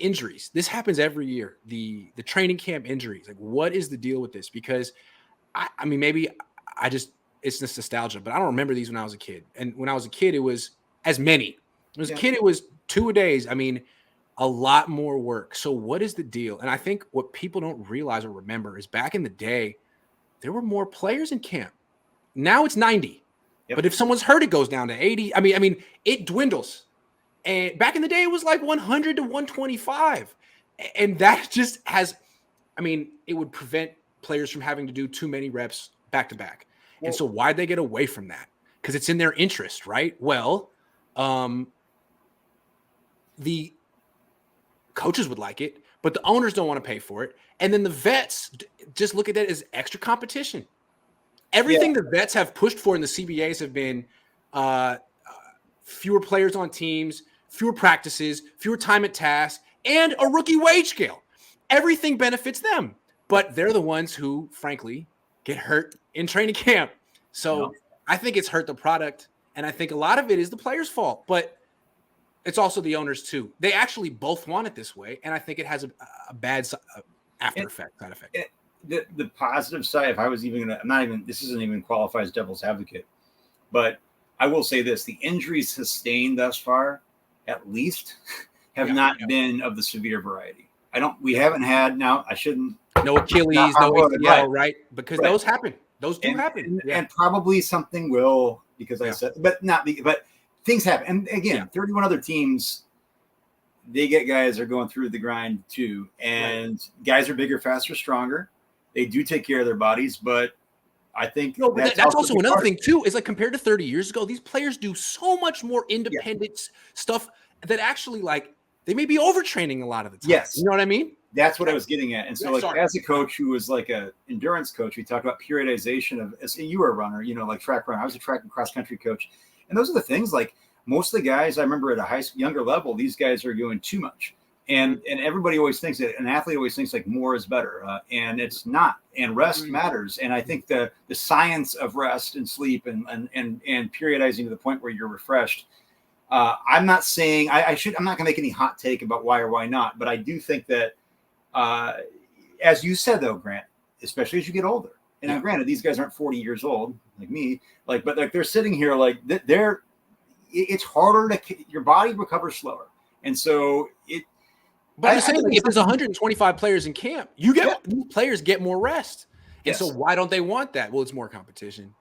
injuries. This happens every year. The training camp injuries. Like, what is the deal with this? Because I mean, maybe it's just nostalgia, but I don't remember these when I was a kid. And when I was a kid, it was as many. As a kid, it was 2 a days. I mean, a lot more work. So what is the deal? And I think what people don't realize or remember is back in the day, there were more players in camp. Now it's 90. Yep. But if someone's hurt, it goes down to 80. I mean, it dwindles. And back in the day, it was like 100 to 125. And that just has, I mean, it would prevent players from having to do too many reps back to back. Well, and so why'd they get away from that? Because it's in their interest, right? Well, the coaches would like it, but the owners don't want to pay for it. And then the vets just look at that as extra competition. Everything the vets have pushed for in the CBAs have been fewer players on teams, fewer practices, fewer time at task, and a rookie wage scale. Everything benefits them, but they're the ones who, frankly, get hurt in training camp. So I think it's hurt the product, and I think a lot of it is the players' fault, but it's also the owners too. They actually both want it this way, and I think it has a bad side effect. The positive side, if I was even going to, this isn't even qualify as devil's advocate, but I will say this: the injuries sustained thus far, at least, have not been of the severe variety. We haven't had, now I shouldn't. No Achilles, no ACL, right? Because those happen. Those do happen. And probably something will, because I said, but things happen. And again, 31 other teams, they get guys that are going through the grind too. And guys are bigger, faster, stronger. They do take care of their bodies, but I think that's also another thing too, is like compared to 30 years ago, these players do so much more independent stuff that actually, like, they may be overtraining a lot of the time. Yes. You know what I mean? That's what I was getting at. And so, as a coach who was like a endurance coach, we talked about periodization of, as you were a runner, like track runner. I was a track and cross country coach. And those are the things, like, most of the guys I remember at a younger level, these guys are doing too much. And everybody always thinks that an athlete always thinks like more is better. And it's not. And rest matters. And I think the science of rest and sleep and periodizing to the point where you're refreshed. I'm not saying I'm not going to make any hot take about why or why not. But I do think that, as you said, though, Grant, especially as you get older, and now, granted, these guys aren't 40 years old like me, but they're sitting here it's harder your body recovers slower. And so But I'm saying, if there's 125 players in camp, these players get more rest. And so why don't they want that? Well, it's more competition.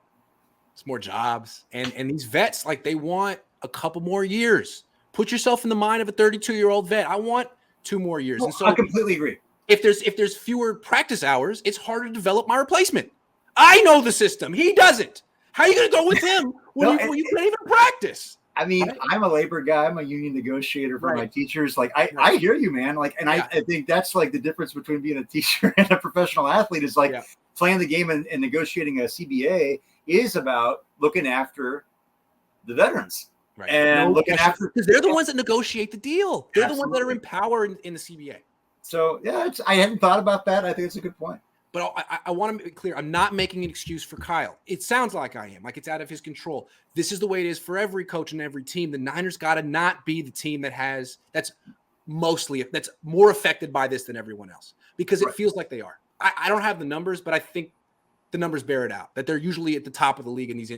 It's more jobs. And these vets, like, they want a couple more years. Put yourself in the mind of a 32-year-old vet. I want 2 more years. And so I completely agree. If there's fewer practice hours, it's harder to develop my replacement. I know the system. He doesn't. How are you going to go with him when you can't even practice? I mean, I'm a labor guy. I'm a union negotiator for my teachers. Like, I hear you, man. Like, and I think that's like the difference between being a teacher and a professional athlete is like playing the game and negotiating a CBA is about looking after the veterans and looking after, because they're the ones that negotiate the deal. They're the ones that are in power in the CBA. So I hadn't thought about that. I think it's a good point. But I want to be clear. I'm not making an excuse for Kyle. It sounds like I am, like it's out of his control. This is the way it is for every coach and every team. The Niners got to not be the team that's more affected by this than everyone else, because it feels like they are. I don't have the numbers, but I think the numbers bear it out that they're usually at the top of the league in these.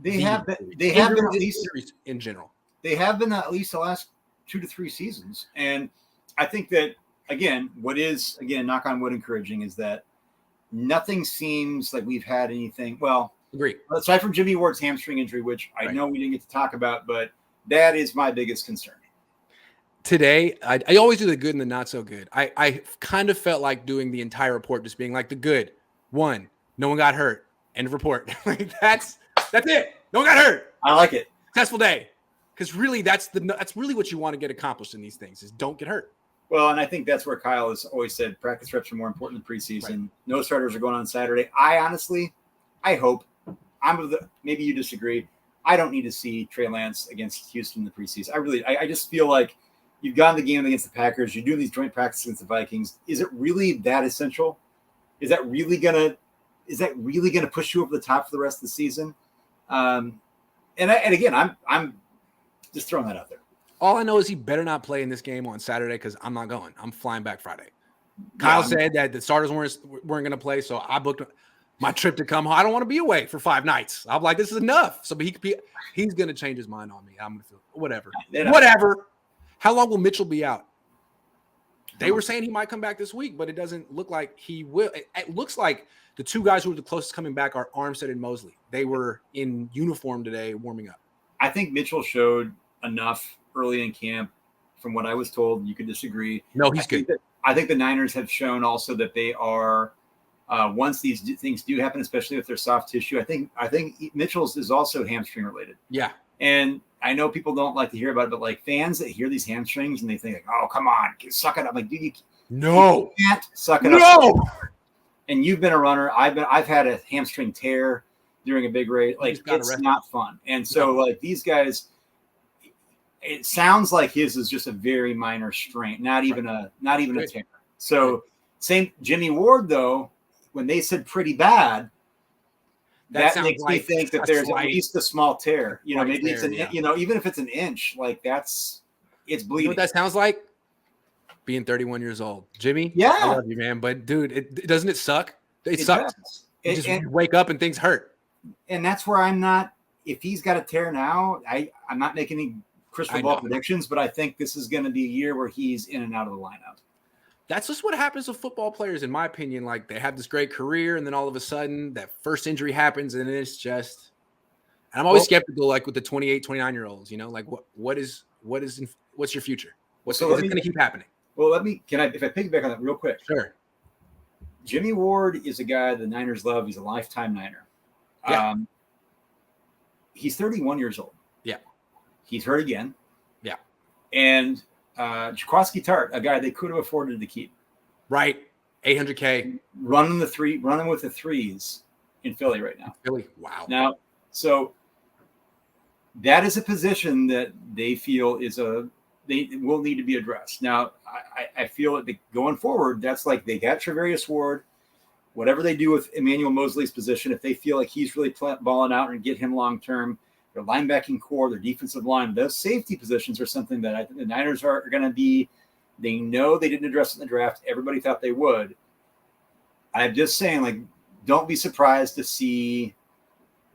They have been at least in general. They have been at least the last 2 to 3 seasons, and I think that. Again, what is, knock on wood, encouraging is that nothing seems like we've had anything. Well, agree. Aside from Jimmy Ward's hamstring injury, which I know we didn't get to talk about, but that is my biggest concern. Today, I always do the good and the not so good. I kind of felt like doing the entire report just being like the good. 1, no one got hurt. End of report. Like that's it. No one got hurt. I like it. Successful day. Because really, that's really what you want to get accomplished in these things is don't get hurt. Well, and I think that's where Kyle has always said practice reps are more important than preseason. Right. No starters are going on Saturday. I hope, maybe you disagree. I don't need to see Trey Lance against Houston in the preseason. I just feel like you've gotten the game against the Packers. You're doing these joint practices against the Vikings. Is it really that essential? Is that really gonna push you over the top for the rest of the season? And again, I'm just throwing that out there. All I know is he better not play in this game on Saturday because I'm not going. I'm flying back Friday. Kyle said that the starters weren't going to play, so I booked my trip to come home. I don't want to be away for 5 nights. I'm like, this is enough. So, but he's going to change his mind on me. I'm going to feel whatever. Whatever. How long will Mitchell be out? They were saying he might come back this week, but it doesn't look like he will. It looks like the 2 guys who are the closest coming back are Armstead and Mosley. They were in uniform today warming up. I think Mitchell showed enough early in camp. From what I was told, you could disagree. No, he's good. I think the Niners have shown also that they are, once these things do happen, especially if they're soft tissue, I think Mitchell's is also hamstring related. Yeah. And I know people don't like to hear about it, but like fans that hear these hamstrings and they think, like, oh, come on, suck it up. I'm like, dude, you can't suck it up. No. And you've been a runner. I've had a hamstring tear during a big race. Like, it's not fun. And so like these guys, it sounds like his is just a very minor strain, not even a tear. So same Jimmy Ward though, when they said pretty bad, that makes me think that there's at least a small tear. You know, maybe it's even if it's an inch, like it's bleeding. You know what that sounds like? Being 31 years old. Jimmy, yeah, I love you, man. But dude, doesn't it suck? It sucks. You just wake up and things hurt. And that's where I'm not. If he's got a tear now, I'm not making any crystal ball predictions, but I think this is going to be a year where he's in and out of the lineup. That's just what happens with football players, in my opinion. Like, they have this great career, and then all of a sudden that first injury happens, and it's just – and I'm always skeptical, like with the 28, 29-year-olds, you know, like what's your future? Is it going to keep happening? Well, if I piggyback on that real quick. Sure. Jimmy Ward is a guy the Niners love. He's a lifetime Niner. Yeah. He's 31 years old. Yeah. He's hurt again. Yeah. And Jaquaski Tart, a guy they could have afforded to keep. Right. $800K. Running with the threes in Philly right now. Philly. Wow. Now, so that is a position that they feel they will need to be addressed. Now, I feel that going forward, that's like they got Travarius Ward. Whatever they do with Emmanuel Mosley's position, if they feel like he's really balling out and get him long-term, their linebacking core, their defensive line, those safety positions are something that I think the Niners are going to be. They know they didn't address it in the draft. Everybody thought they would. I'm just saying, like, don't be surprised to see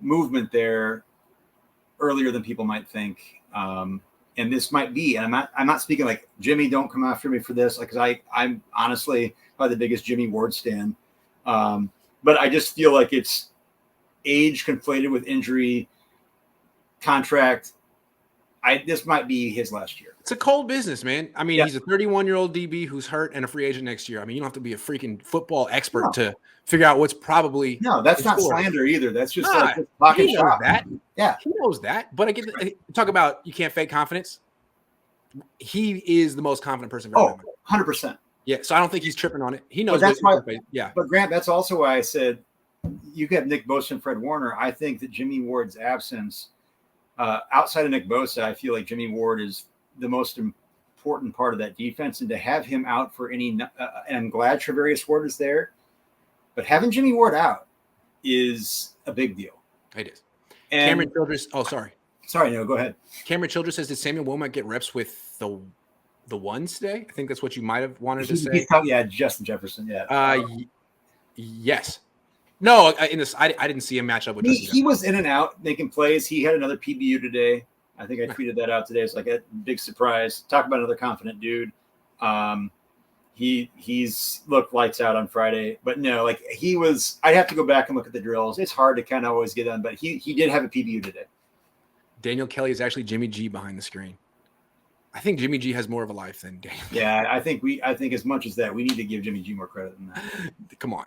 movement there earlier than people might think. And this might be, and I'm not speaking like, Jimmy, don't come after me for this, because I'm honestly probably the biggest Jimmy Ward stan. But I just feel like it's age conflated with injury, contract. This might be his last year. It's a cold business, man. I mean, He's a 31-year-old DB who's hurt and a free agent next year. I mean, you don't have to be a freaking football expert to figure out what's probably. No, that's not slander either. That's just like talking shop. Yeah, he knows that. But again, talk about you can't fake confidence. He is the most confident person. 100%. Yeah, so I don't think he's tripping on it. He knows. That's why. Yeah, but Grant, that's also why I said you have Nick Bosa and Fred Warner. I think that Jimmy Ward's absence, outside of Nick Bosa, I feel like Jimmy Ward is the most important part of that defense, and to have him out for any, and I'm glad Travarius Ward is there, but having Jimmy Ward out is a big deal. It is. And Cameron Childress. Oh, sorry, no, go ahead. Cameron Childress says, did Samuel Womack get reps with the ones today? I think that's what you might have wanted to say. Justin Jefferson. Yeah. Yes. No, I didn't see him match up with. He was in and out making plays. He had another PBU today. I think I tweeted that out today. It's like a big surprise. Talk about another confident dude. He's looked lights out on Friday, but no, like he was. I'd have to go back and look at the drills. It's hard to kind of always get on, but he did have a PBU today. Daniel Kelly is actually Jimmy G behind the screen. I think Jimmy G has more of a life than Daniel. Yeah, I think as much as that, we need to give Jimmy G more credit than that. Come on.